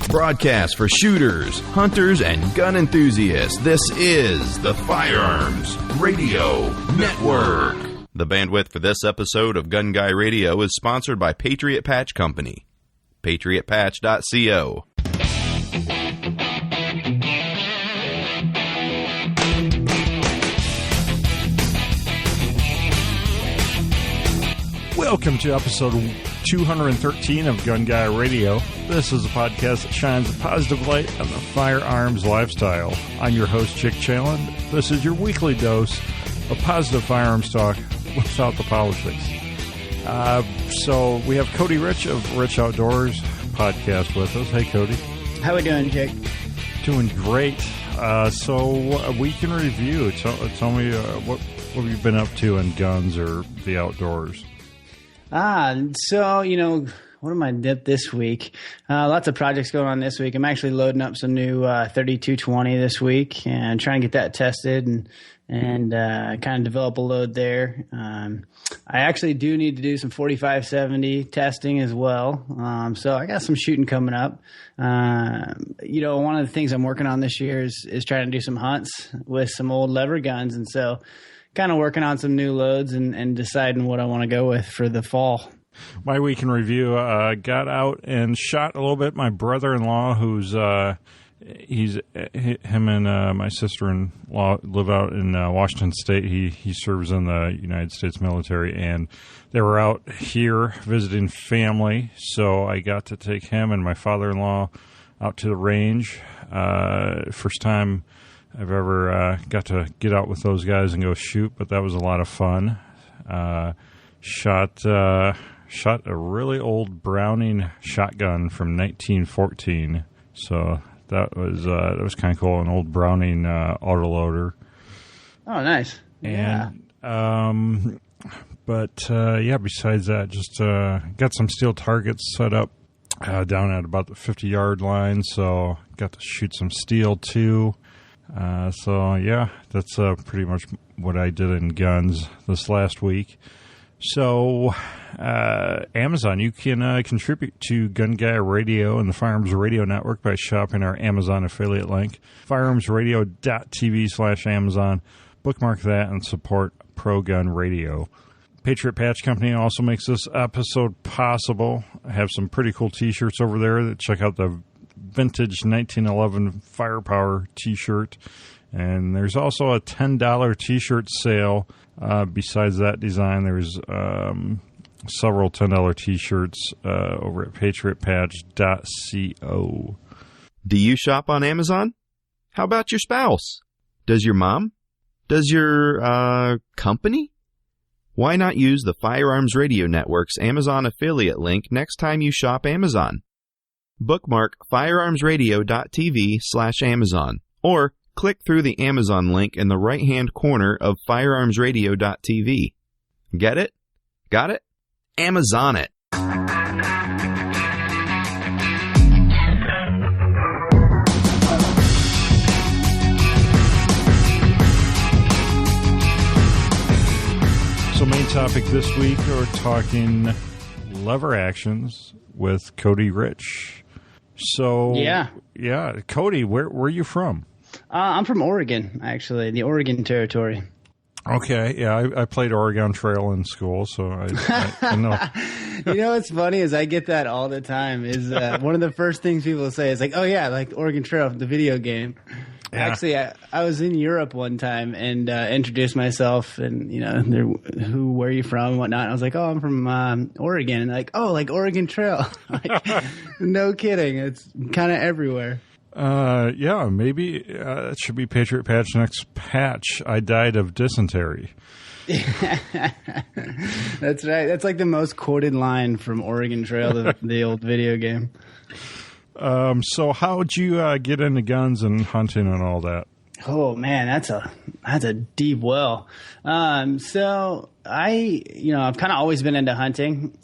Broadcast for shooters, hunters, and gun enthusiasts. This is the Firearms Radio Network. The bandwidth for this episode of Gun Guy Radio is sponsored by Patriot Patch Company. PatriotPatch.co. Welcome to episode 213 of Gun Guy Radio. This is a podcast that shines a positive light on the firearms lifestyle. I'm your host, Chick Challen. This is your weekly dose of positive firearms talk without the politics. So we have Cody Rich of Rich Outdoors podcast with us. Hey, Cody. How we doing, Chick? Doing great. So a week in review. Tell me what have you been up to in guns or the outdoors? So, what am I did this week? Lots of projects going on this week. I'm actually loading up some new 3220 this week and trying to get that tested and kind of develop a load there. I actually do need to do some 4570 testing as well. So I got some shooting coming up. One of the things I'm working on this year is trying to do some hunts with some old lever guns. And so kind of working on some new loads and deciding what I want to go with for the fall. My week in review, got out and shot a little bit. My brother-in-law, who's him and my sister-in-law live out in Washington State. He serves in the United States military, and they were out here visiting family. So I got to take him and my father-in-law out to the range. First time I've ever got to get out with those guys and go shoot, but that was a lot of fun. Shot a really old Browning shotgun from 1914, so that was kind of cool. An old Browning autoloader. Oh, nice. Yeah. And, besides that, just got some steel targets set up down at about the 50-yard line, so got to shoot some steel too. That's pretty much what I did in guns this last week. So, Amazon, you can contribute to Gun Guy Radio and the Firearms Radio Network by shopping our Amazon affiliate link, firearmsradio.tv/Amazon. Bookmark that and support Pro Gun Radio. Patriot Patch Company also makes this episode possible. I have some pretty cool t-shirts over there. Check out the vintage 1911 Firepower t-shirt. And there's also a $10 t-shirt sale. Besides that design, there's several $10 t-shirts over at patriotpatch.co. Do you shop on Amazon? How about your spouse? Does your mom? Does your company? Why not use the Firearms Radio Network's Amazon affiliate link next time you shop Amazon? Bookmark firearmsradio.tv/Amazon or click through the Amazon link in the right-hand corner of firearmsradio.tv. Get it? Got it? Amazon it. So main topic this week, we're talking lever actions with Cody Rich. So, yeah, Cody, where are you from? I'm from Oregon, actually, the Oregon Territory. Okay, yeah, I played Oregon Trail in school, so I know. What's funny is I get that all the time. Is one of the first things people say is like, "Oh yeah, like Oregon Trail, the video game." Yeah. Actually, I was in Europe one time and introduced myself, and where are you from and whatnot. And I was like, "Oh, I'm from Oregon," and like, "Oh, like Oregon Trail." Like, no kidding, it's kind of everywhere. Maybe it should be Patriot Patch next patch. I died of dysentery. That's right. That's like the most quoted line from Oregon Trail, the old video game. So how'd you get into guns and hunting and all that? Oh man, that's a deep well. So I've kind of always been into hunting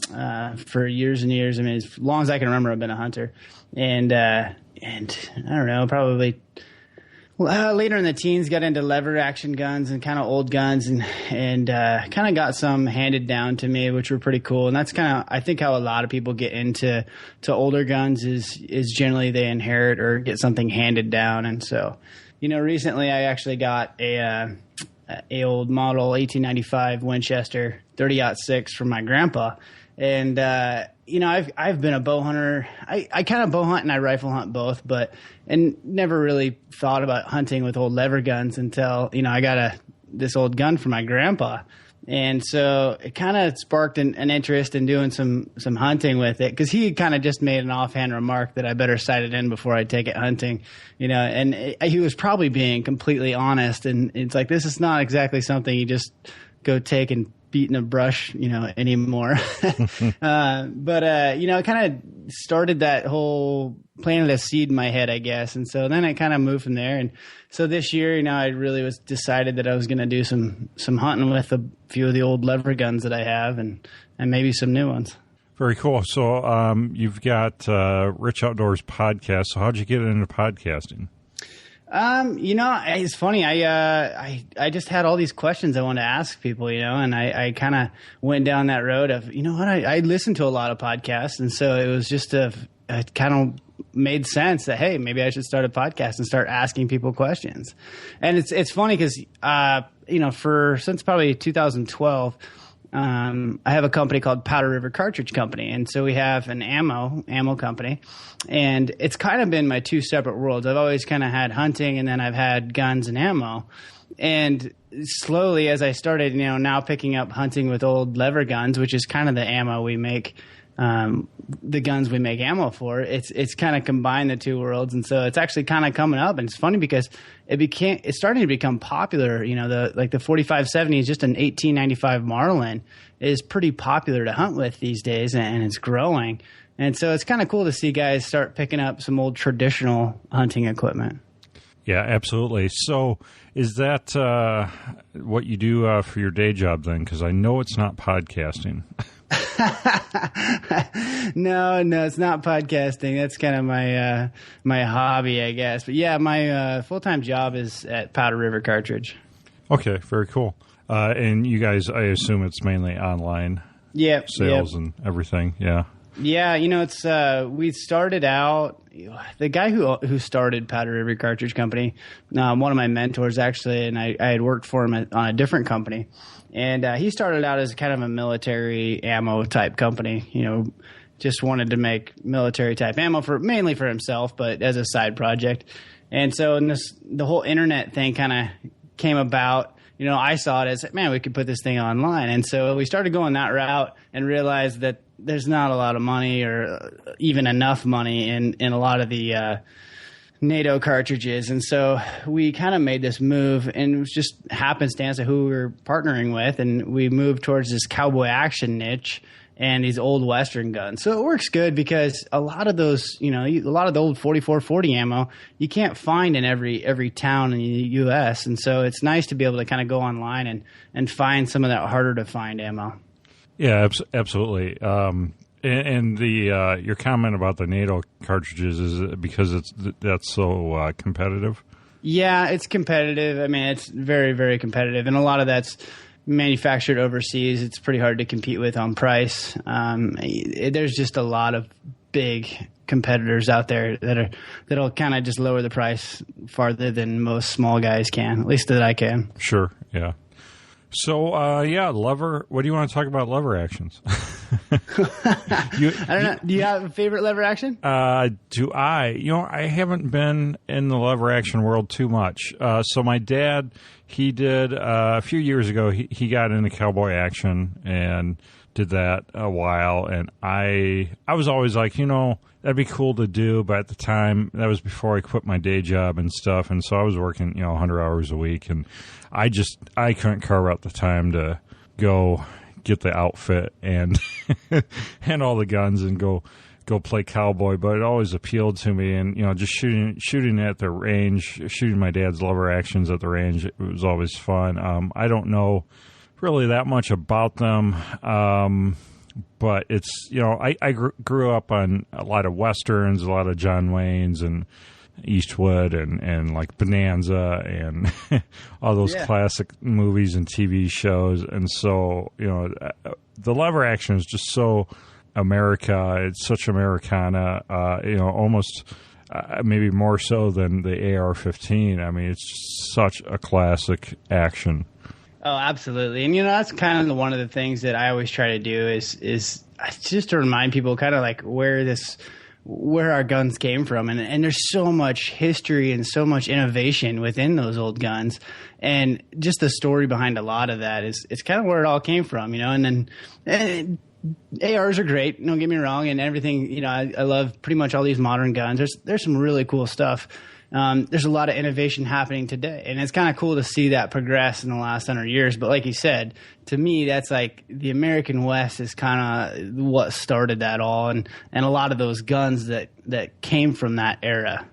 for years and years. I mean, as long as I can remember, I've been a hunter, and I don't know, probably Well, later in the teens, got into lever action guns and kind of old guns, and kind of got some handed down to me, which were pretty cool. And that's kind of, I think, how a lot of people get into older guns is generally they inherit or get something handed down. And so, recently I actually got a old model 1895 Winchester 30-06 from my grandpa, and I've been a bow hunter. I kind of bow hunt and I rifle hunt both, and never really thought about hunting with old lever guns until, I got this old gun from my grandpa. And so it kind of sparked an interest in doing some hunting with it, because he kind of just made an offhand remark that I better sight it in before I take it hunting, and he was probably being completely honest. And it's like, this is not exactly something you just go take and beat in a brush, anymore. It kind of started that whole planted a seed in my head, I guess. And so then I kind of moved from there. And so this year, I really was decided that I was going to do some hunting with a few of the old lever guns that I have, and maybe some new ones. Very cool. So you've got Rich Outdoors podcast. So how'd you get into podcasting? It's funny. I just had all these questions I wanted to ask people, and I kind of went down that road of, I listened to a lot of podcasts. And so it was just it kind of made sense that, hey, maybe I should start a podcast and start asking people questions. And it's funny because, since probably 2012, I have a company called Powder River Cartridge Company, and so we have an ammo company, and it's kind of been my two separate worlds. I've always kind of had hunting, and then I've had guns and ammo, and slowly as I started, now picking up hunting with old lever guns, which is kind of the ammo we make, the guns we make ammo for, it's kind of combined the two worlds. And so it's actually kind of coming up, and it's funny because it's starting to become popular. The 4570 is just an 1895 Marlin is pretty popular to hunt with these days, and it's growing. And so it's kind of cool to see guys start picking up some old traditional hunting equipment. Yeah, absolutely. So is that what you do for your day job then? Because I know it's not podcasting. No, it's not podcasting. That's kind of my hobby, I guess. But yeah, my full-time job is at Powder River Cartridge. Okay, very cool. And you guys, I assume it's mainly online sales and everything. Yeah. Yeah, it's we started out, the guy who started Powder River Cartridge Company, one of my mentors actually, and I had worked for him on a different company. And he started out as kind of a military ammo type company, just wanted to make military type ammo mainly for himself, but as a side project. And so the whole internet thing kind of came about. I saw it as, man, we could put this thing online. And so we started going that route and realized that there's not a lot of money or even enough money in a lot of the NATO cartridges. And so we kind of made this move, and it was just happenstance of who we were partnering with. And we moved towards this cowboy action niche and these old Western guns. So it works good because a lot of those, a lot of the old 4440 ammo, you can't find in every town in the U.S. And so it's nice to be able to kind of go online and find some of that harder to find ammo. Yeah, absolutely. And the your comment about the NATO cartridges, is it because that's so competitive? Yeah, it's competitive. I mean, it's very, very competitive, and a lot of that's manufactured overseas. It's pretty hard to compete with on price. There's just a lot of big competitors out there that'll kind of just lower the price farther than most small guys can, at least that I can. Sure. Yeah. So, lever. What do you want to talk about lever actions? I don't know. Do you have a favorite lever action? Do I? I haven't been in the lever action world too much. So my dad, he did a few years ago, he got into cowboy action and did that a while. And I was always like, that'd be cool to do. But at the time, that was before I quit my day job and stuff. And so I was working, 100 hours a week. And I couldn't carve out the time to go get the outfit and and all the guns and go play cowboy. But it always appealed to me. And, just shooting at the range, shooting my dad's lever actions at the range, it was always fun. I don't know really that much about them. But it's, I grew up on a lot of Westerns, a lot of John Waynes, and Eastwood and like Bonanza and all those classic movies and TV shows. And so, the lever action is just so America. It's such Americana, almost maybe more so than the AR-15. I mean, it's just such a classic action. Oh, absolutely. And, that's kind of one of the things that I always try to do is just to remind people kind of like where our guns came from. And there's so much history and so much innovation within those old guns. And just the story behind a lot of that it's kind of where it all came from, and then ARs are great, don't get me wrong, and everything, I love pretty much all these modern guns. There's some really cool stuff. There's a lot of innovation happening today, and it's kind of cool to see that progress in the last 100 years. But like you said, to me, that's like the American West is kind of what started that all, and a lot of those guns that came from that era.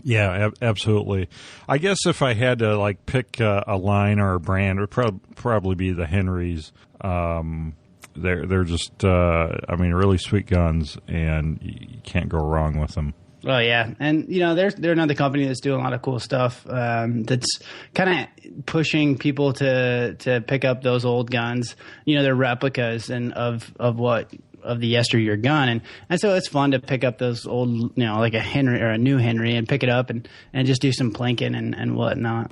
Yeah, absolutely. I guess if I had to like pick a line or a brand, it would probably be the Henrys. They're just, really sweet guns, and you can't go wrong with them. Oh yeah, and they're another company that's doing a lot of cool stuff. That's kind of pushing people to pick up those old guns. They're replicas and of the yesteryear gun, and so it's fun to pick up those old, like a Henry or a new Henry, and pick it up and just do some plinking and whatnot.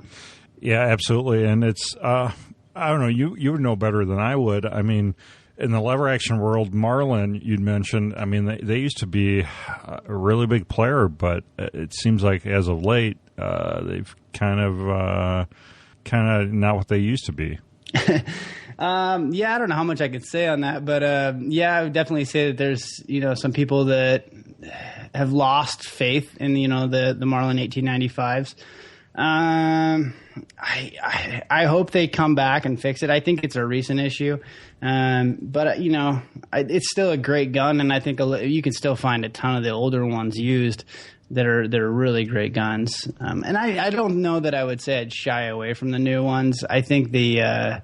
Yeah, absolutely, and it's I don't know, you would know better than I would. I mean, in the lever action world, Marlin, you'd mentioned, I mean, they used to be a really big player, but it seems like as of late, they've kind of not what they used to be. I don't know how much I could say on that, but I would definitely say that there's, some people that have lost faith in, the Marlin 1895s. I hope they come back and fix it. I think it's a recent issue. But it's still a great gun, and I think you can still find a ton of the older ones used that are really great guns. And I don't know that I would say I'd shy away from the new ones. I think the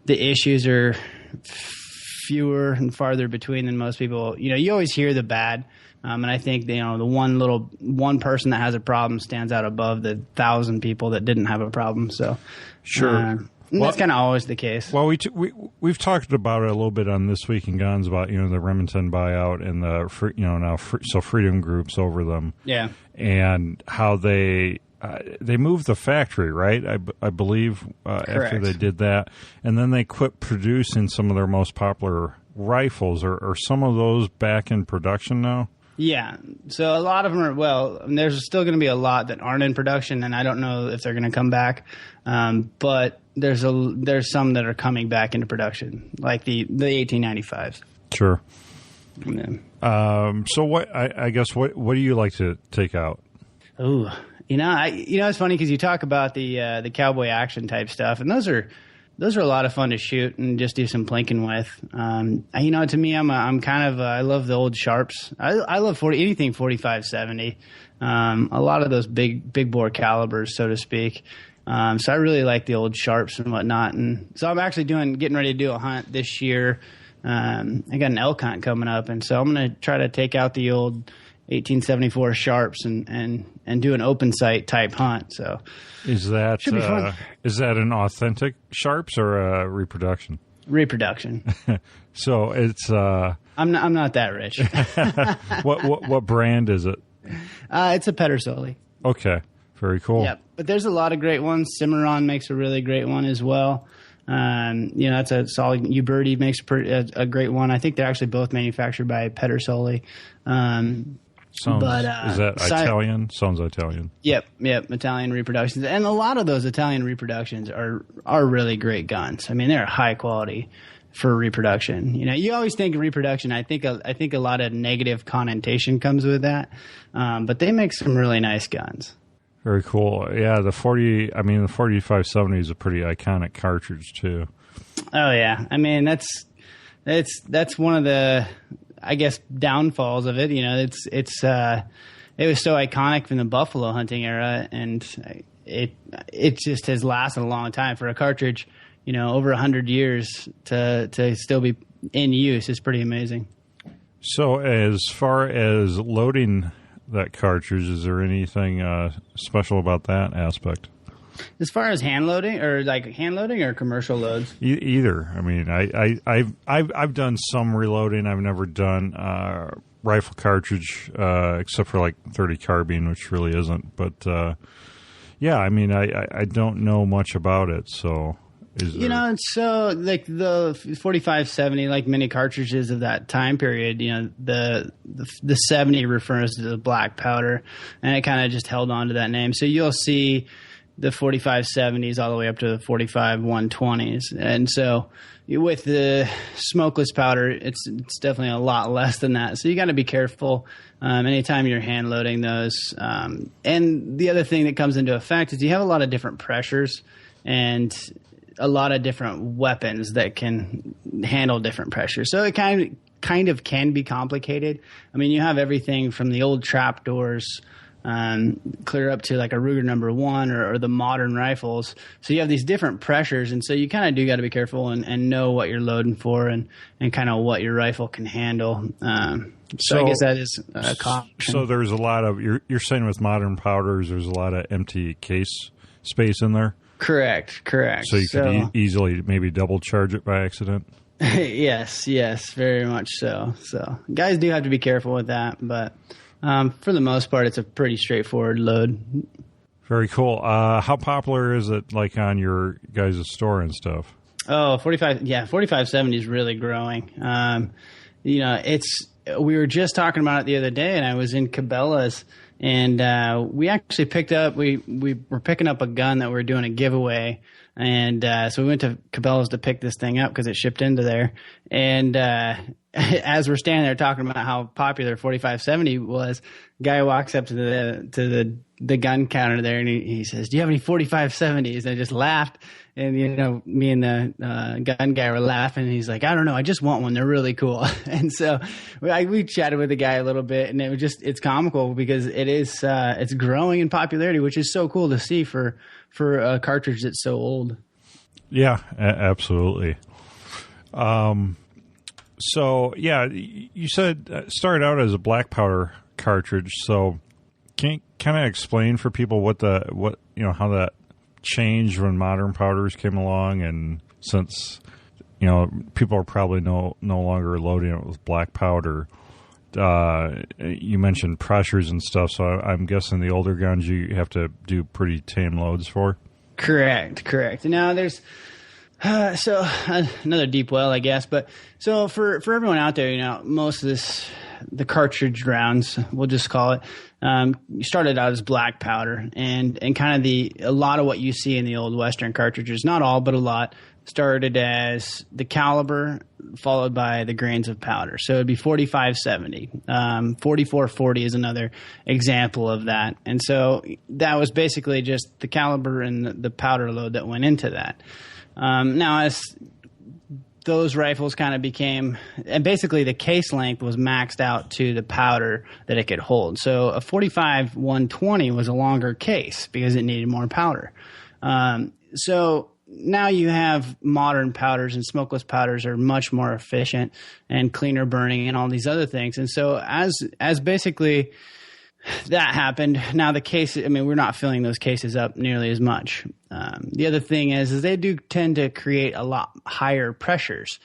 issues are fewer and farther between than most people. You always hear the bad. And I think the one person that has a problem stands out above the 1,000 people that didn't have a problem. So sure, that's kind of always the case. Well, we've talked about it a little bit on This Week in Guns about the Remington buyout and the Freedom Groups over them. Yeah, and how they moved the factory, right? I believe after they did that, and then they quit producing some of their most popular rifles. Are some of those back in production now? Yeah, so a lot of them are, there's still going to be a lot that aren't in production, and I don't know if they're going to come back. But there's some that are coming back into production, like the 1895s. Sure. Yeah. So what do you like to take out? Ooh, it's funny because you talk about the cowboy action type stuff, and those are a lot of fun to shoot and just do some plinking with. To me, I'm kind of I love the old sharps. I love anything 45-70. A lot of those big bore calibers, so to speak. So I really like the old sharps and whatnot. And so I'm actually getting ready to do a hunt this year. I got an elk hunt coming up, and so I'm going to try to take out the old 1874 sharps and do an open sight type hunt. So is that an authentic sharps or a reproduction? Reproduction. So it's I'm not that rich. What brand is it? It's a Pedersoli. Okay, very cool. Yeah, but there's a lot of great ones. Cimarron makes a really great one as well. That's a solid. Uberti makes a great one. I think they're actually both manufactured by Pedersoli. Is that Italian? Sounds Italian. Yep, Italian reproductions, and a lot of those Italian reproductions are really great guns. I mean, they're high quality for reproduction. You always think of reproduction. I think a lot of negative connotation comes with that, but they make some really nice guns. Very cool. Yeah, the 4570 is a pretty iconic cartridge too. Oh yeah, I mean that's one of the, I guess, downfalls of it. It was so iconic from the buffalo hunting era, and it just has lasted a long time. For a cartridge, over 100 years to still be in use is pretty amazing. So as far as loading that cartridge. Is there anything special about that aspect? As far as hand loading or commercial loads? Either. I mean, I've done some reloading. I've never done rifle cartridge except for like 30 carbine, which really isn't. But yeah, I mean, I don't know much about it, so. So like the 4570, like many cartridges of that time period, the 70 refers to the black powder, and it kind of just held on to that name. So you'll see the 4570s all the way up to the 45 120s, and so with the smokeless powder, it's definitely a lot less than that. So you got to be careful anytime you're hand loading those. And the other thing that comes into effect is you have a lot of different pressures and a lot of different weapons that can handle different pressures. So it kind of can be complicated. I mean, you have everything from the old trapdoors clear up to like a Ruger number 1 or the modern rifles. So you have these different pressures, and so you kind of do got to be careful and know what you're loading for and kind of what your rifle can handle. So I guess that is a caution. So there's a lot of you're saying with modern powders, there's a lot of empty case space in there. Correct. So you could easily maybe double charge it by accident? Yes, very much so. So guys do have to be careful with that, but for the most part, it's a pretty straightforward load. Very cool. How popular is it like on your guys' store and stuff? Oh, 4570 is really growing. We were just talking about it the other day, and I was in Cabela's. And we actually picked up, we were picking up a gun that we were doing a giveaway. And so we went to Cabela's to pick this thing up because it shipped into there. And as we're standing there talking about how popular 4570 was, guy walks up to the gun counter there and he says, "Do you have any 4570s?" And I just laughed. And, me and the gun guy were laughing. And he's like, "I don't know. I just want one. They're really cool." And so we chatted with the guy a little bit, and it's comical because it's growing in popularity, which is so cool to see for a cartridge that's so old. Yeah, absolutely. So yeah, you said started out as a black powder cartridge. So can you kind of explain for people how that changed when modern powders came along, and since people are probably no longer loading it with black powder. You mentioned pressures and stuff, so I'm guessing the older guns you have to do pretty tame loads for. Correct. Now there's another deep well, I guess. But so for everyone out there, most of the cartridge rounds, we'll just call it, started out as black powder, and kind of a lot of what you see in the old Western cartridges, not all, but a lot, started as the caliber followed by the grains of powder. So it'd be 4570. 4440 is another example of that. And so that was basically just the caliber and the powder load that went into that. Now, as those rifles kind of became, and basically the case length was maxed out to the powder that it could hold. So a 45 120 was a longer case because it needed more powder. So now you have modern powders, and smokeless powders are much more efficient and cleaner burning and all these other things. And so as basically that happened, now the case, we're not filling those cases up nearly as much. The other thing is they do tend to create a lot higher pressures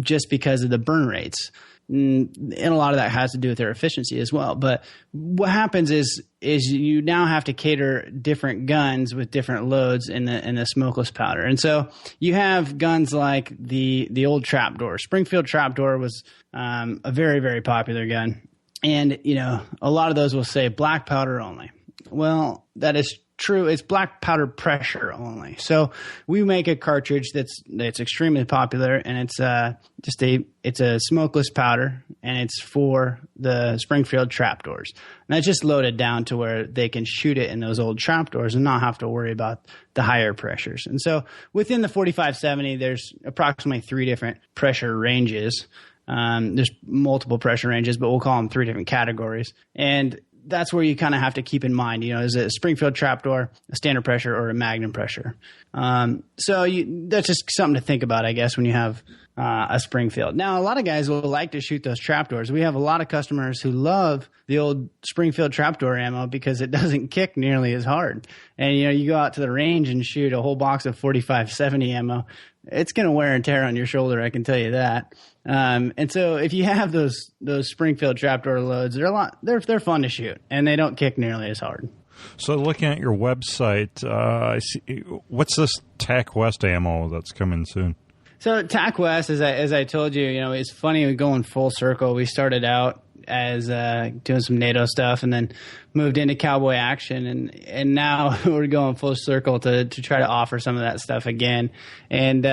just because of the burn rates. And a lot of that has to do with their efficiency as well. But what happens is you now have to cater different guns with different loads in the smokeless powder. And so you have guns like the old trapdoor. Springfield trapdoor was a very, very popular gun. And, a lot of those will say black powder only. Well, that is true. It's black powder pressure only. So we make a cartridge that's extremely popular, and it's a smokeless powder, and it's for the Springfield trapdoors. And that's just loaded down to where they can shoot it in those old trapdoors and not have to worry about the higher pressures. And so within the 4570, there's approximately 3 different pressure ranges. There's multiple pressure ranges, but we'll call them 3 different categories. And that's where you kind of have to keep in mind, is it a Springfield trapdoor, a standard pressure, or a Magnum pressure? So that's just something to think about, I guess, when you have a Springfield. Now, a lot of guys will like to shoot those trapdoors. We have a lot of customers who love the old Springfield trapdoor ammo because it doesn't kick nearly as hard. And, you go out to the range and shoot a whole box of 45-70 ammo, it's going to wear and tear on your shoulder, I can tell you that. And so if you have those Springfield trapdoor loads, they're fun to shoot, and they don't kick nearly as hard. So looking at your website, I see, what's this TAC West ammo that's coming soon? So TAC West, as I told you, it's funny, we're going full circle. We started out as doing some NATO stuff and then moved into cowboy action, and now we're going full circle to try to offer some of that stuff again. And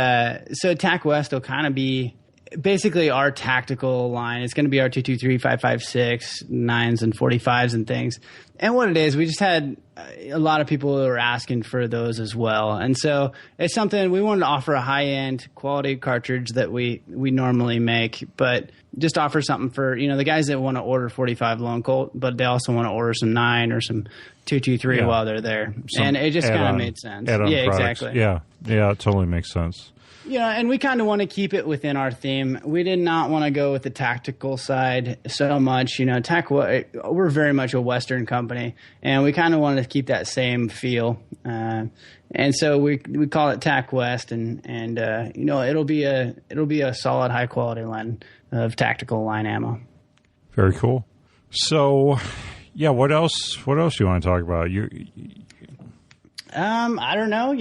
so TAC West will kind of be basically our tactical line. It's going to be our 223, 556, 9s and 45s and things. And what it is, we just had a lot of people who were asking for those as well. And so it's something we wanted to offer, a high-end quality cartridge that we normally make, but just offer something for, the guys that want to order 45 Lone Colt, but they also want to order some 9 or some 223 while they're there. And it just kind of made sense. Yeah, products. Exactly. Yeah, it totally makes sense. And we kind of want to keep it within our theme. We did not want to go with the tactical side so much. We're very much a Western company, and we kind of wanted to keep that same feel. And so we call it TAC West, and it'll be a solid, high quality line of tactical line ammo. Very cool. So, yeah, what else do you want to talk about? I don't know.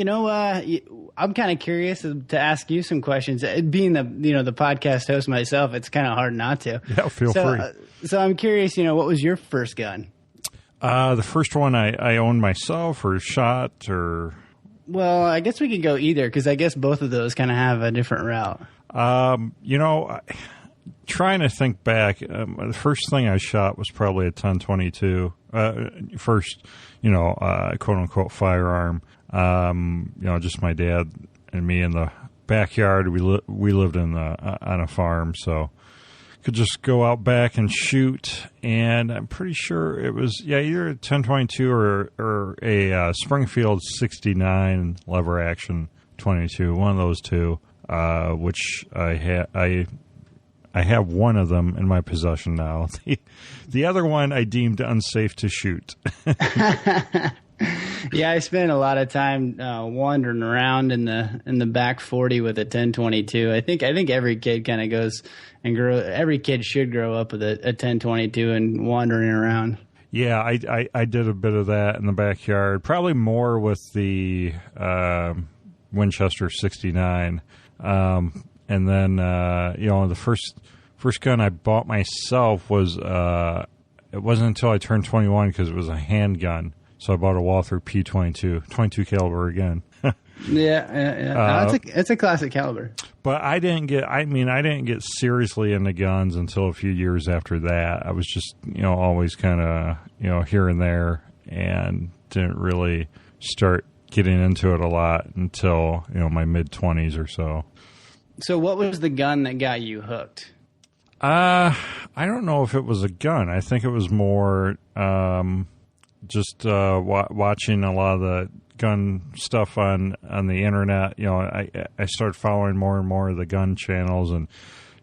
I'm kind of curious to ask you some questions. Being the podcast host myself, it's kind of hard not to. Yeah, feel free. So I'm curious. What was your first gun? The first one I owned myself, or shot, or. Well, I guess we could go either, because I guess both of those kind of have a different route. Trying to think back, the first thing I shot was probably a 1022. First, quote unquote firearm. Just my dad and me in the backyard. We lived on a farm, so could just go out back and shoot. And I'm pretty sure it was either a 1022 or a Springfield 69 lever action 22. One of those two, which I have one of them in my possession now. The other one I deemed unsafe to shoot. Yeah, I spent a lot of time wandering around in the back 40 with a 1022. I think every kid kind of goes and every kid should grow up with a 1022 and wandering around. Yeah, I did a bit of that in the backyard. Probably more with the Winchester 69. And then the first gun I bought myself was it wasn't until I turned 21 because it was a handgun. So I bought a Walther P22, 22 caliber again. Yeah. It's a classic caliber. But I didn't get seriously into guns until a few years after that. I was just, always kind of, here and there, and didn't really start getting into it a lot until, my mid-20s or so. So what was the gun that got you hooked? I don't know if it was a gun. I think it was more just watching a lot of the gun stuff on the internet. I started following more and more of the gun channels, and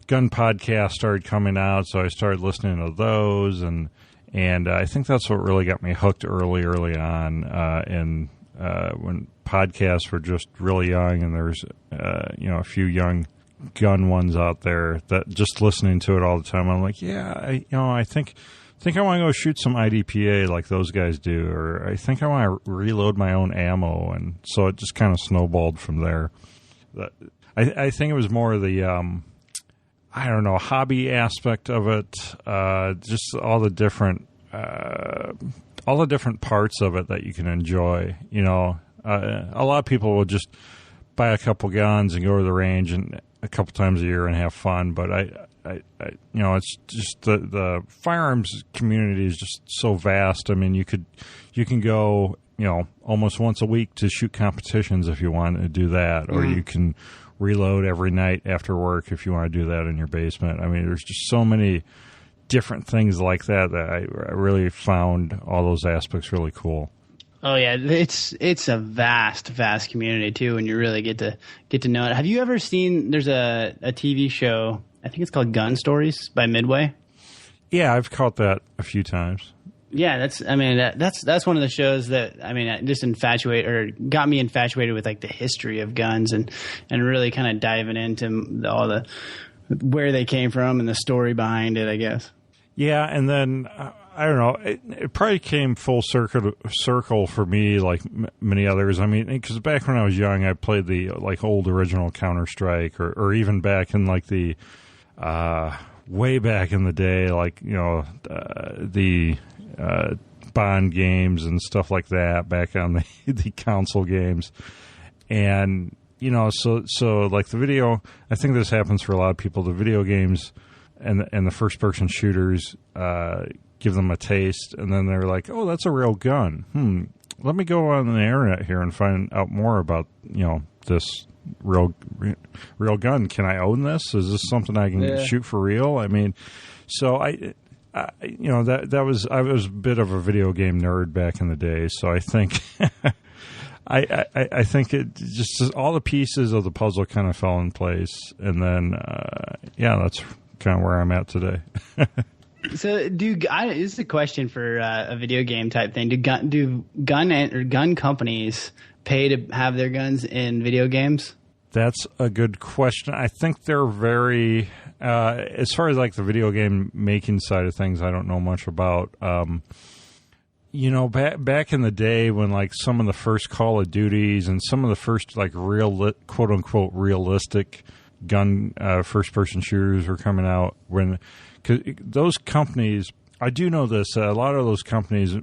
gun podcasts started coming out, so I started listening to those, and I think that's what really got me hooked early on. And when podcasts were just really young, and there's a few young gun ones out there, that just listening to it all the time, I'm like, I think I want to go shoot some IDPA like those guys do, or I think I want to reload my own ammo, and so it just kind of snowballed from there. I think it was more of the hobby aspect of it, just all the different parts of it that you can enjoy. A lot of people will just buy a couple guns and go to the range and a couple times a year and have fun, but I it's just the firearms community is just so vast. I mean, you can go, almost once a week to shoot competitions if you want to do that, or you can reload every night after work if you want to do that in your basement. I mean, there's just so many different things like that I really found all those aspects really cool. Oh yeah, it's a vast community too, and you really get to know it. Have you ever seen? There's a TV show. I think it's called Gun Stories by Midway. Yeah, I've caught that a few times. Yeah, that's one of the shows that just got me infatuated with like the history of guns and really kind of diving into all the where they came from and the story behind it, I guess. Yeah, and then I don't know, it probably came full circle for me, like many others. I mean, because back when I was young, I played the like old original Counter-Strike, or even back in like the way back in the day, like the Bond games and stuff like that back on the console games. And so like the video, I think this happens for a lot of people, the video games and the first person shooters give them a taste, and then they're like, oh, that's a real gun, let me go on the internet here and find out more about this real gun. Can I own this? Is this something I can shoot for real? I mean, so I was a bit of a video game nerd back in the day, so I think I think it just all the pieces of the puzzle kind of fell in place, and then that's kind of where I'm at today. So this is a question for a video game type thing. Do gun companies pay to have their guns in video games? That's a good question. I think they're very as far as like the video game making side of things, I don't know much about. Back in the day when like some of the first Call of Duties and some of the first like real quote unquote realistic gun first person shooters were coming out, cause those companies, I do know this, a lot of those companies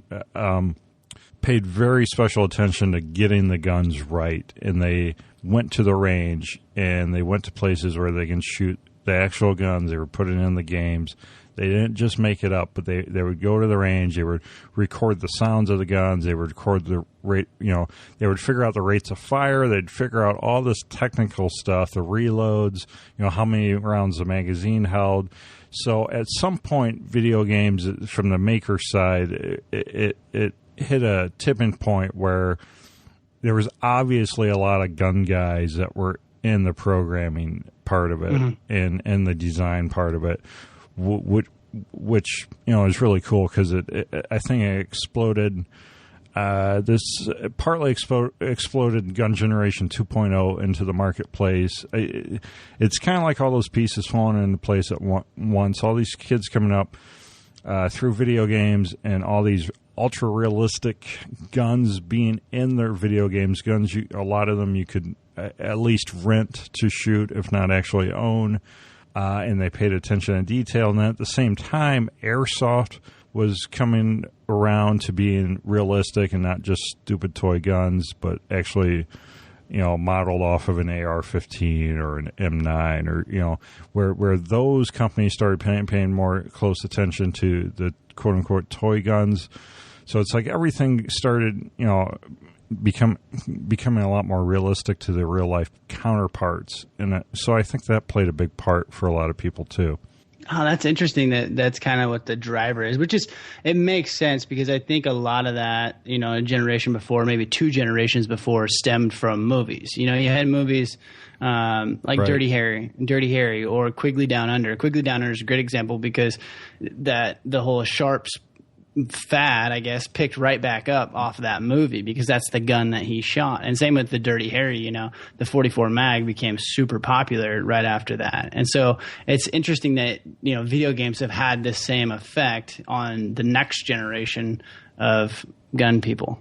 paid very special attention to getting the guns right, and they went to the range and they went to places where they can shoot the actual guns. They were putting in the games. They didn't just make it up, but they would go to the range. They would record the sounds of the guns. They would record the rate. They would figure out the rates of fire. They'd figure out all this technical stuff, the reloads. How many rounds the magazine held. So at some point, video games from the maker side, it hit a tipping point where there was obviously a lot of gun guys that were in the programming part of it and the design part of it. Which is really cool because I think it exploded. This partly exploded gun generation 2.0 into the marketplace. It's kind of like all those pieces falling into place at once. All these kids coming up through video games and all these ultra realistic guns being in their video games. Guns, a lot of them you could at least rent to shoot, if not actually own. And they paid attention to detail. And then at the same time, airsoft was coming around to being realistic and not just stupid toy guns, but actually, modeled off of an AR-15 or an M9, or where those companies started paying more close attention to the quote unquote toy guns. So it's like everything started, becoming a lot more realistic to the real life counterparts, and so I think that played a big part for a lot of people too. Oh, that's interesting. That's kind of what the driver is, it makes sense because I think a lot of that, a generation before, maybe two generations before, stemmed from movies. You had movies like right. Dirty Harry, or Quigley Down Under. Quigley Down Under is a great example because the whole Sharps fad, I guess, picked right back up off of that movie because that's the gun that he shot. And same with the Dirty Harry, the 44 mag became super popular right after that. And so it's interesting that, video games have had the same effect on the next generation of gun people.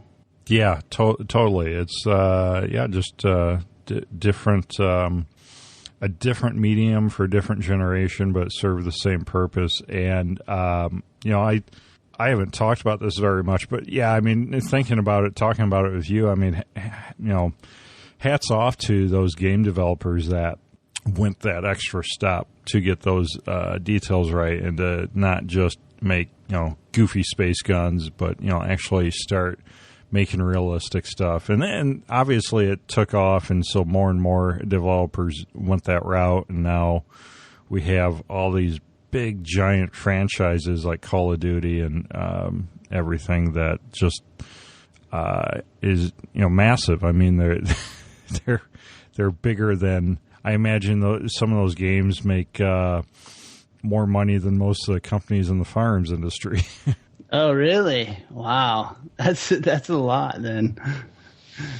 Yeah, totally. It's, just different, a different medium for a different generation, but serve the same purpose. And, I haven't talked about this very much, but yeah, I mean, thinking about it, talking about it with you, I mean, hats off to those game developers that went that extra step to get those details right and to not just make, goofy space guns, but, actually start making realistic stuff. And then obviously it took off, and so more and more developers went that route, and now we have all these big giant franchises like Call of Duty and everything that just is massive. I mean, they're bigger than I imagine. Some of those games make more money than most of the companies in the firearms industry. Oh, really? Wow, that's a lot then.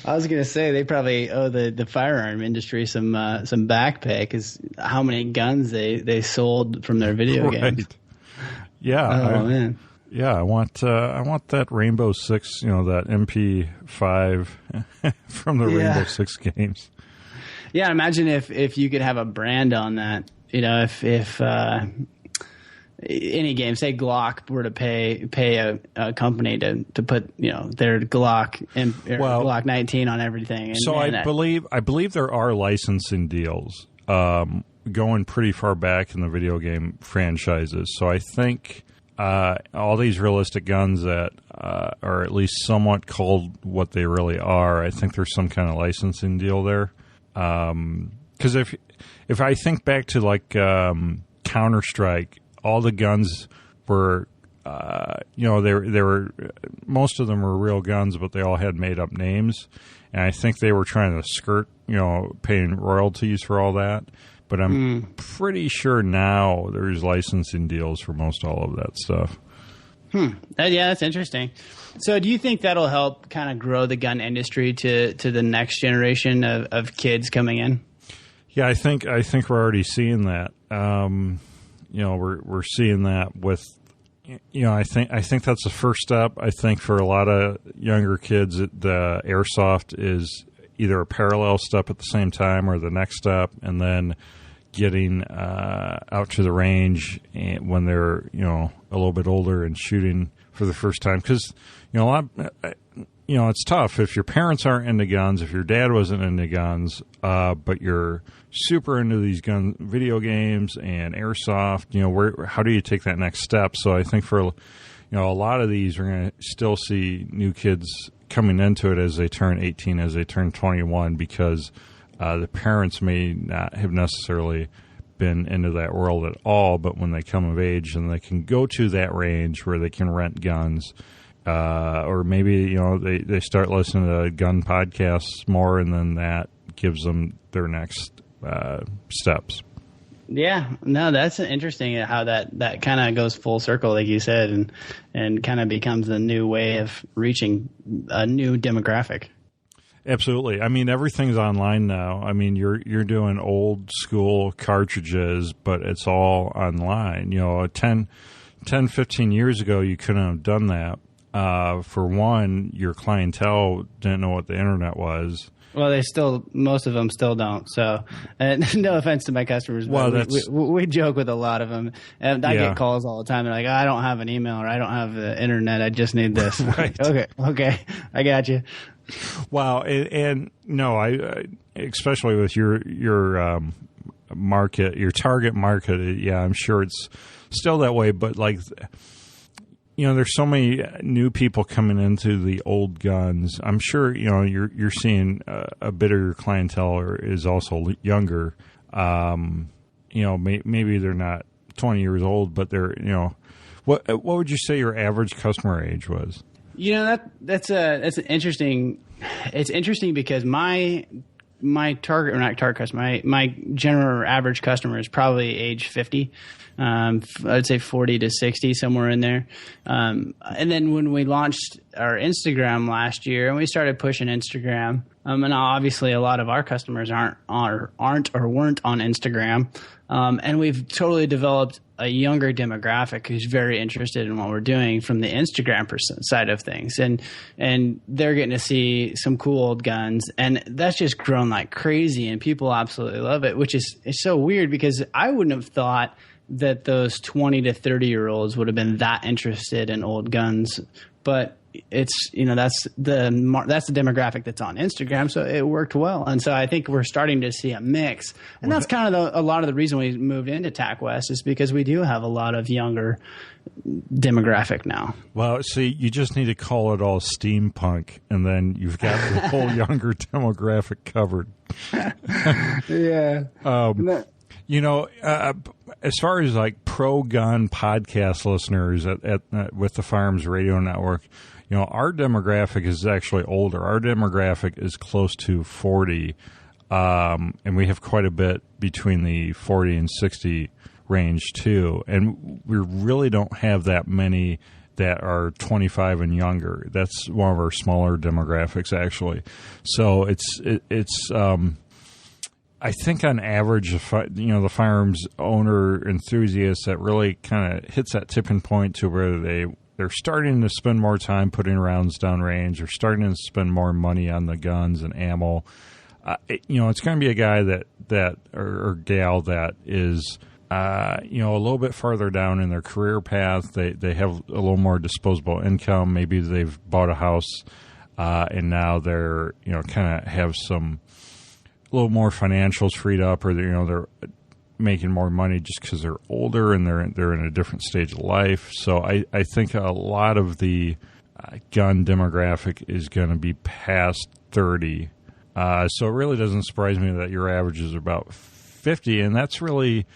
I was gonna say they probably owe the firearm industry some back pay because how many guns they sold from their video games. Yeah. Oh man. Yeah, I want that Rainbow Six, that MP5 from the Rainbow Six games. Yeah, imagine if you could have a brand on that. If any game, say Glock, were to pay a company to put their Glock Glock 19 on everything. I believe there are licensing deals going pretty far back in the video game franchises. So I think all these realistic guns that are at least somewhat called what they really are, I think there's some kind of licensing deal there. Because if I think back to like Counter-Strike, all the guns were, they were most of them were real guns, but they all had made up names, and I think they were trying to skirt, paying royalties for all that. But I'm pretty sure now there's licensing deals for most all of that stuff. Yeah, that's interesting. So do you think that'll help kind of grow the gun industry to the next generation of kids coming in? Yeah, I think we're already seeing that. We're seeing that with, I think that's the first step. I think for a lot of younger kids, the airsoft is either a parallel step at the same time or the next step, and then getting out to the range when they're a little bit older and shooting for the first time, because it's tough if your parents aren't into guns, if your dad wasn't into guns, but you're super into these video games and airsoft. How do you take that next step? So I think for a lot of these, we're going to still see new kids coming into it as they turn 18, as they turn 21, because the parents may not have necessarily been into that world at all, but when they come of age and they can go to that range where they can rent guns, or maybe they start listening to gun podcasts more, and then that gives them their next steps. Yeah, no, that's interesting how that kind of goes full circle, like you said, and kind of becomes a new way of reaching a new demographic. Absolutely. I mean, everything's online now. I mean, you're doing old school cartridges, but it's all online. 10, 15 years ago, you couldn't have done that. For one, your clientele didn't know what the internet was. Well, most of them still don't. So, no offense to my customers, but we joke with a lot of them. And I get calls all the time. They're like, I don't have an email, or I don't have the internet. I just need this. Right. Okay. I got you. Wow. And no, I especially with your market, your target market. Yeah, I'm sure it's still that way. But like, there's so many new people coming into the old guns. I'm sure you're seeing a bit of your clientele is also younger. Maybe they're not 20 years old, but they're what would you say your average customer age was? That's an interesting. It's interesting because my target, or not target customer, my general average customer is probably age 50. I'd say 40 to 60, somewhere in there. And then when we launched our Instagram last year, and we started pushing Instagram, and obviously a lot of our customers aren't or weren't on Instagram, and we've totally developed a younger demographic who's very interested in what we're doing from the Instagram side of things, and they're getting to see some cool old guns, and that's just grown like crazy, and people absolutely love it, which is so weird because I wouldn't have thought that those 20 to 30-year-olds would have been that interested in old guns, but it's that's the demographic that's on Instagram, so it worked well, and so I think we're starting to see a mix, and that's kind of a lot of the reason we moved into TAC West is because we do have a lot of younger demographic now. Well, see, you just need to call it all steampunk, and then you've got the whole younger demographic covered. Yeah. As far as like pro-gun podcast listeners with the Firearms Radio Network, our demographic is actually older. Our demographic is close to 40, and we have quite a bit between the 40 and 60 range too. And we really don't have that many that are 25 and younger. That's one of our smaller demographics, actually. So it's I think on average, the firearms owner enthusiast that really kind of hits that tipping point to where they're starting to spend more time putting rounds downrange, or starting to spend more money on the guns and ammo. It's going to be a guy that or gal that is a little bit farther down in their career path. They have a little more disposable income. Maybe they've bought a house and now they're kind of have some a little more financials freed up, or they're making more money just because they're older and they're in a different stage of life. So I think a lot of the gun demographic is going to be past 30. So it really doesn't surprise me that your average is about 50, and that's really,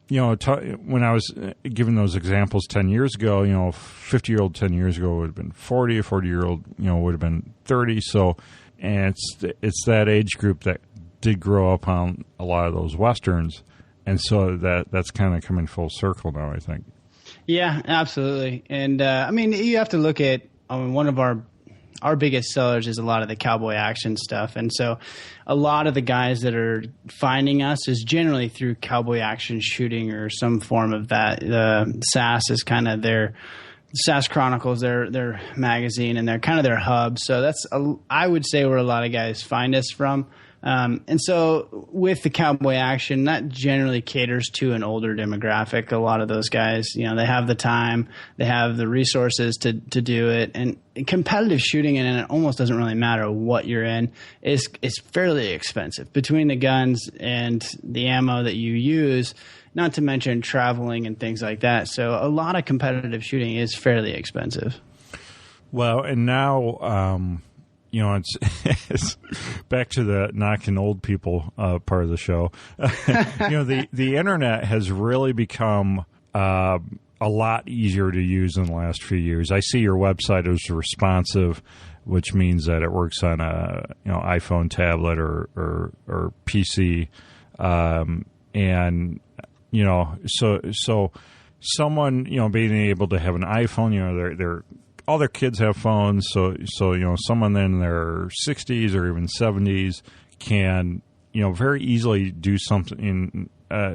when I was giving those examples 10 years ago, 50-year-old 10 years ago would have been 40, a 40-year-old, would have been 30. So, and it's that age group that did grow up on a lot of those Westerns, and so that's kind of coming full circle now, I think. Yeah, absolutely. And, you have to look at, one of our biggest sellers is a lot of the cowboy action stuff. And so a lot of the guys that are finding us is generally through cowboy action shooting or some form of that. SAS is kind of SAS Chronicles, their magazine, and they're kind of their hub. So that's, I would say, where a lot of guys find us from. And so with the cowboy action, that generally caters to an older demographic. A lot of those guys, they have the time, they have the resources to do it. And competitive shooting, and it almost doesn't really matter what you're in, is fairly expensive between the guns and the ammo that you use, not to mention traveling and things like that. So a lot of competitive shooting is fairly expensive. Well, and now, it's back to the knocking old people part of the show. The internet has really become a lot easier to use in the last few years. I see your website is responsive, which means that it works on a iPhone, tablet, or PC, and so someone being able to have an iPhone, they're all their kids have phones, so someone in their 60s or even 70s can very easily do something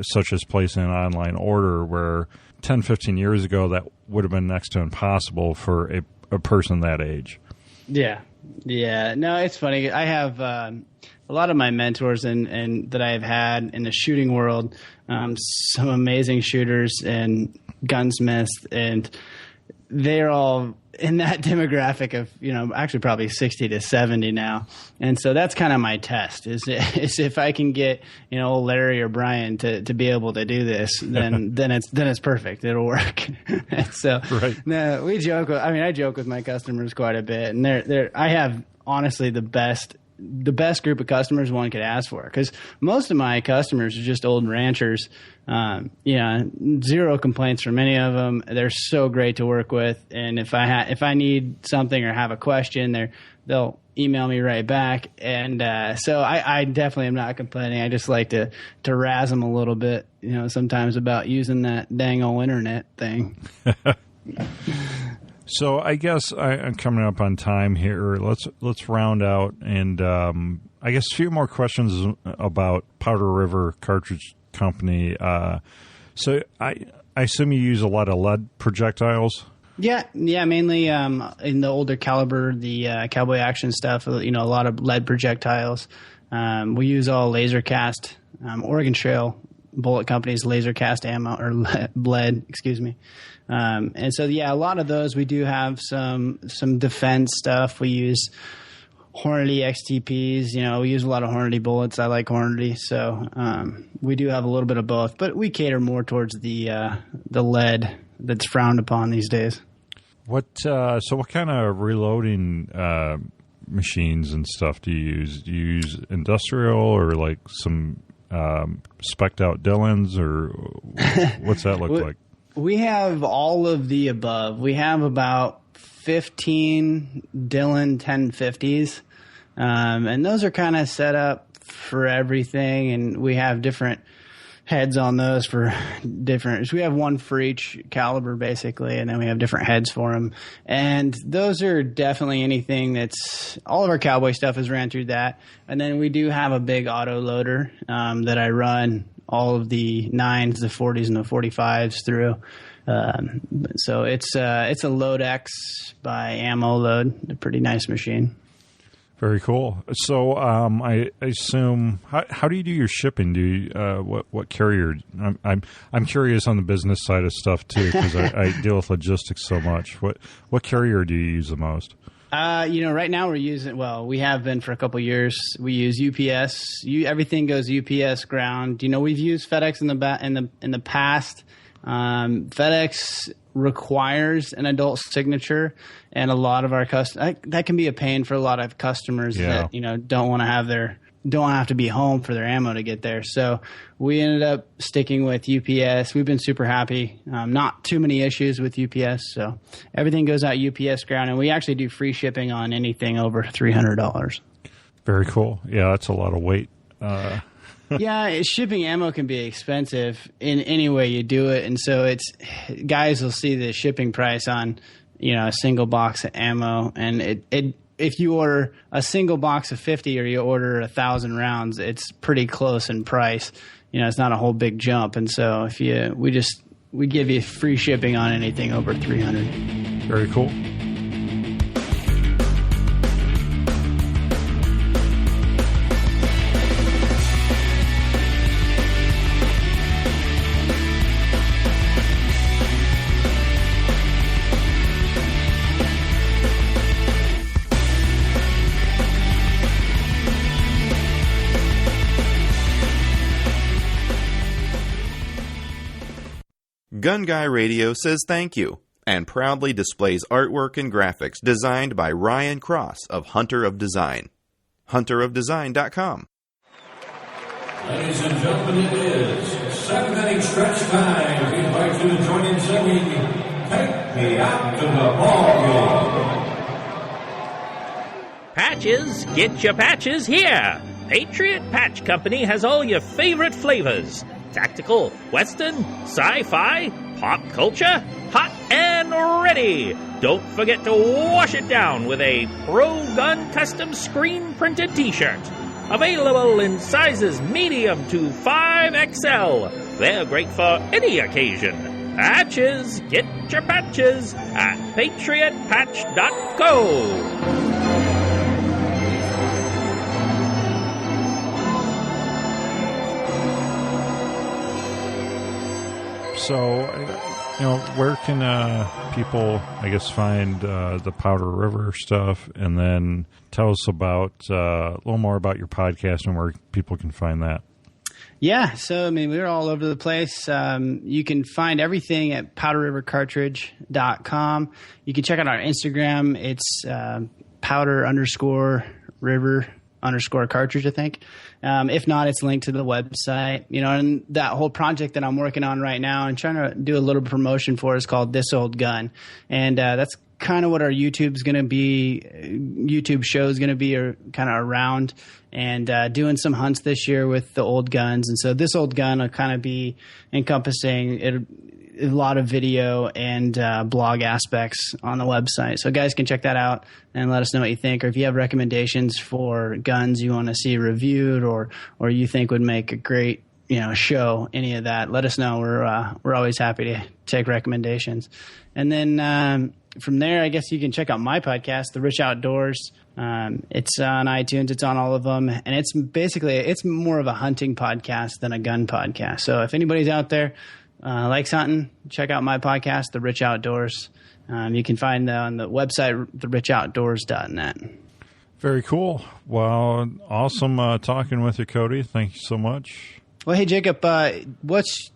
such as placing an online order, where 10, 15 years ago that would have been next to impossible for a person that age. Yeah. No, it's funny. I have a lot of my mentors and that I have had in the shooting world, some amazing shooters and gunsmiths, and they're all in that demographic of, actually probably 60 to 70 now. And so that's kind of my test is if I can get, old Larry or Brian to be able to do this, then it's perfect. It'll work. So right. No, we joke. I joke with my customers quite a bit, and I have honestly the best group of customers one could ask for, because most of my customers are just old ranchers. Zero complaints from any of them. They're so great to work with, and if I need something or have a question, they'll email me right back. And so I definitely am not complaining. I just like to razz them a little bit, sometimes about using that dang old internet thing. So I guess I'm coming up on time here. Let's round out, and I guess a few more questions about Powder River Cartridge Company. So I assume you use a lot of lead projectiles? Yeah, mainly in the older caliber, the cowboy action stuff. A lot of lead projectiles. We use all laser cast. Oregon Trail Bullet Company's laser cast ammo or lead, excuse me. And so, a lot of those. We do have some defense stuff. We use Hornady XTPs. We use a lot of Hornady bullets. I like Hornady, so we do have a little bit of both. But we cater more towards the lead that's frowned upon these days. What kind of reloading machines and stuff do you use? Do you use industrial or like some spec'd out Dillons, or what's that look like? We have all of the above. We have about 15 Dillon 1050s, and those are kind of set up for everything, and we have different heads on those for different. So we have one for each caliber, basically, and then we have different heads for them. And those are definitely anything that's all of our cowboy stuff is ran through that. And then we do have a big auto loader that I run all of the 9s, the 40s, and the 45s through. So it's a Loadex by Ammo Load, a pretty nice machine. Very cool. So I assume, how do you do your shipping? Do you, what carrier? I'm curious on the business side of stuff too, because I deal with logistics so much. What carrier do you use the most? Right now we have been for a couple years. We use UPS. Everything goes UPS ground. We've used FedEx in the past. FedEx requires an adult signature, and a lot of our that can be a pain for a lot of customers that don't want to have to be home for their ammo to get there. So we ended up sticking with UPS. We've been super happy. Not too many issues with UPS. So everything goes out UPS ground, and we actually do free shipping on anything over $300. Very cool. Yeah, that's a lot of weight. Yeah, shipping ammo can be expensive in any way you do it, and so guys will see the shipping price on a single box of ammo, and if you order a single box of 50 or you order 1,000 rounds, it's pretty close in price. It's not a whole big jump, and so we give you free shipping on anything over 300. Very cool. Gun Guy Radio says thank you and proudly displays artwork and graphics designed by Ryan Cross of Hunter of Design. HunterofDesign.com. Ladies and gentlemen, it is 7-inning stretch time. We invite you to join in singing "Take Me Out to the Ball Game." Patches, get your patches here. Patriot Patch Company has all your favorite flavors. Tactical, Western, sci-fi, pop culture, hot and ready. Don't forget to wash it down with a Pro Gun Custom Screen Printed T-shirt. Available in sizes medium to 5XL. They're great for any occasion. Patches, get your patches at patriotpatch.co. So, where can people, find the Powder River stuff, and then tell us about a little more about your podcast and where people can find that? Yeah, so we're all over the place. You can find everything at powderrivercartridge.com. You can check out our Instagram. It's powder_river_cartridge, I think. If not, it's linked to the website. And that whole project that I'm working on right now and trying to do a little promotion for is called This Old Gun. And that's kind of what our YouTube show is going to be kind of around, and doing some hunts this year with the old guns. And so This Old Gun will kind of be encompassing a lot of video and blog aspects on the website. So guys can check that out and let us know what you think. Or if you have recommendations for guns you want to see reviewed or you think would make a great show, any of that, let us know. We're always happy to take recommendations. And then from there, I guess you can check out my podcast, The Rich Outdoors. It's on iTunes. It's on all of them. And it's more of a hunting podcast than a gun podcast. So if anybody's out there likes hunting, check out my podcast, The Rich Outdoors. You can find that on the website, therichoutdoors.net. Very cool. Well, awesome talking with you, Cody. Thank you so much. Well, hey, Jacob,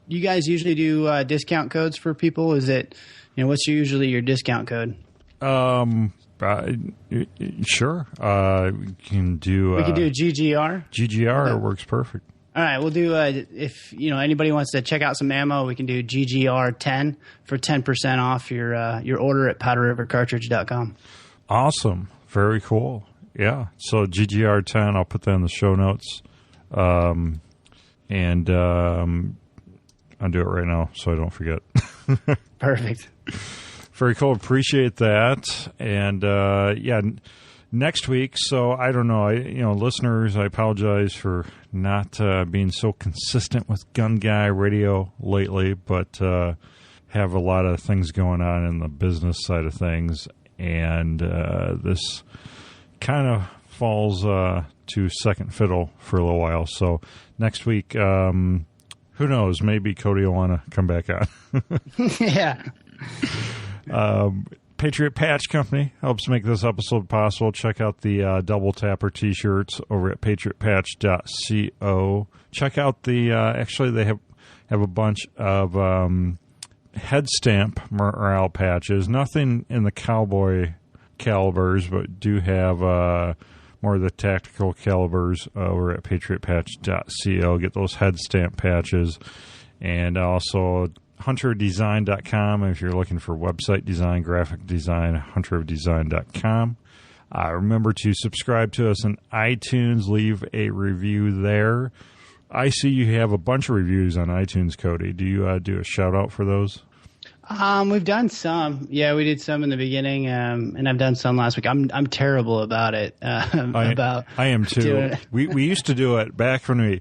you guys usually do discount codes for people? Is it, what's usually your discount code? Sure. We can do GGR. GGR works perfect. All right, we'll do, if anybody wants to check out some ammo, we can do GGR10 for 10% off your order at powderrivercartridge.com. Awesome. Very cool. Yeah. So GGR10, I'll put that in the show notes. And I'll do it right now so I don't forget. Perfect. Very cool. Appreciate that. And, next week. So I don't know, listeners, I apologize for not being so consistent with Gun Guy Radio lately, but have a lot of things going on in the business side of things. And this kind of falls to second fiddle for a little while. So next week, who knows? Maybe Cody will want to come back on. Yeah. Patriot Patch Company helps make this episode possible. Check out the Double Tapper T-shirts over at patriotpatch.co. Check out the actually they have a bunch of head stamp morale patches. Nothing in the cowboy calibers, but do have more of the tactical calibers over at patriotpatch.co. Get those head stamp patches, and also hunterofdesign.com if you're looking for website design, graphic design, hunterofdesign.com. Remember to subscribe to us on iTunes. Leave a review there. I see you have a bunch of reviews on iTunes, Cody. Do you do a shout-out for those? We've done some. Yeah, we did some in the beginning, and I've done some last week. I'm terrible about it. I am too. We used to do it back when we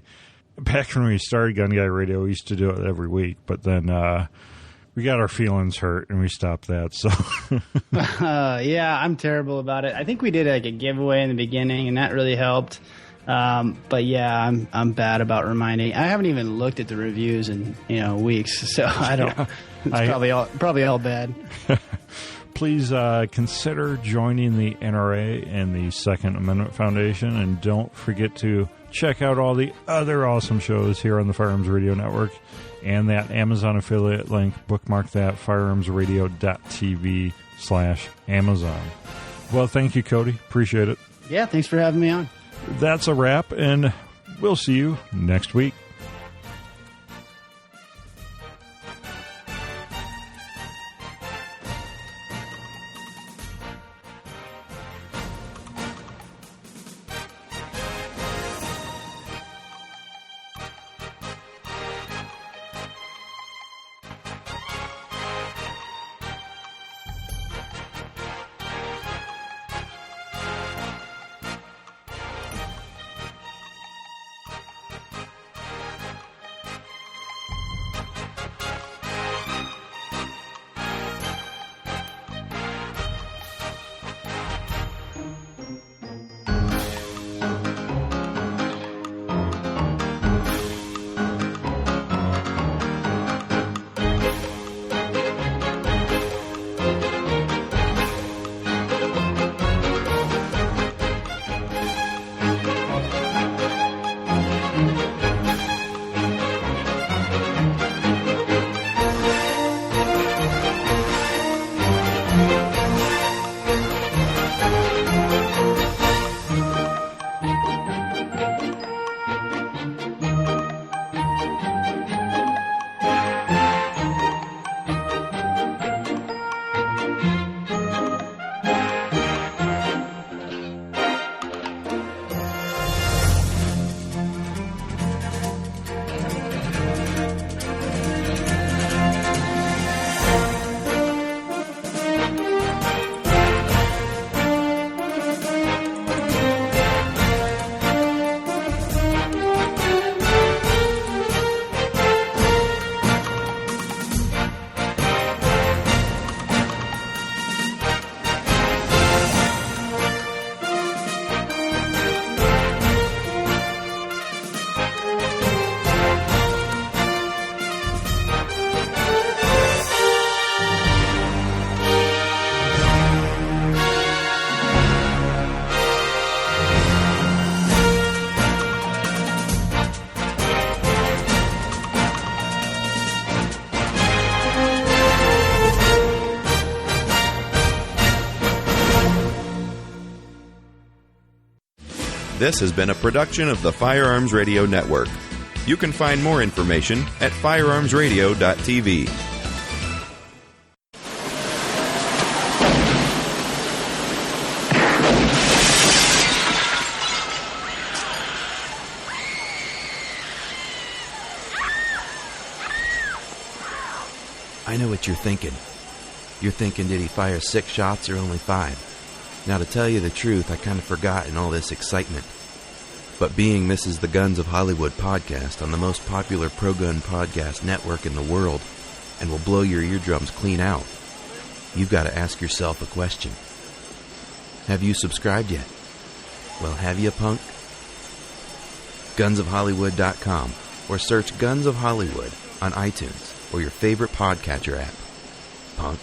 started Gun Guy Radio. We used to do it every week, but then we got our feelings hurt and we stopped that. So yeah, I'm terrible about it. I think we did like a giveaway in the beginning, and that really helped. But yeah, I'm bad about reminding. I haven't even looked at the reviews in weeks, so I don't. Yeah, it's probably all bad. Please consider joining the NRA and the Second Amendment Foundation, and don't forget to check out all the other awesome shows here on the Firearms Radio Network and that Amazon affiliate link. Bookmark that, firearmsradio.tv/Amazon. Well, thank you, Cody. Appreciate it. Yeah, thanks for having me on. That's a wrap, and we'll see you next week. This has been a production of the Firearms Radio Network. You can find more information at firearmsradio.tv. I know what you're thinking. You're thinking, did he fire 6 shots or only 5? Now, to tell you the truth, I kind of forgot in all this excitement. But being this is the Guns of Hollywood podcast on the most popular pro-gun podcast network in the world and will blow your eardrums clean out, you've got to ask yourself a question. Have you subscribed yet? Well, have you, punk? GunsOfHollywood.com or search Guns of Hollywood on iTunes or your favorite podcatcher app. Punk.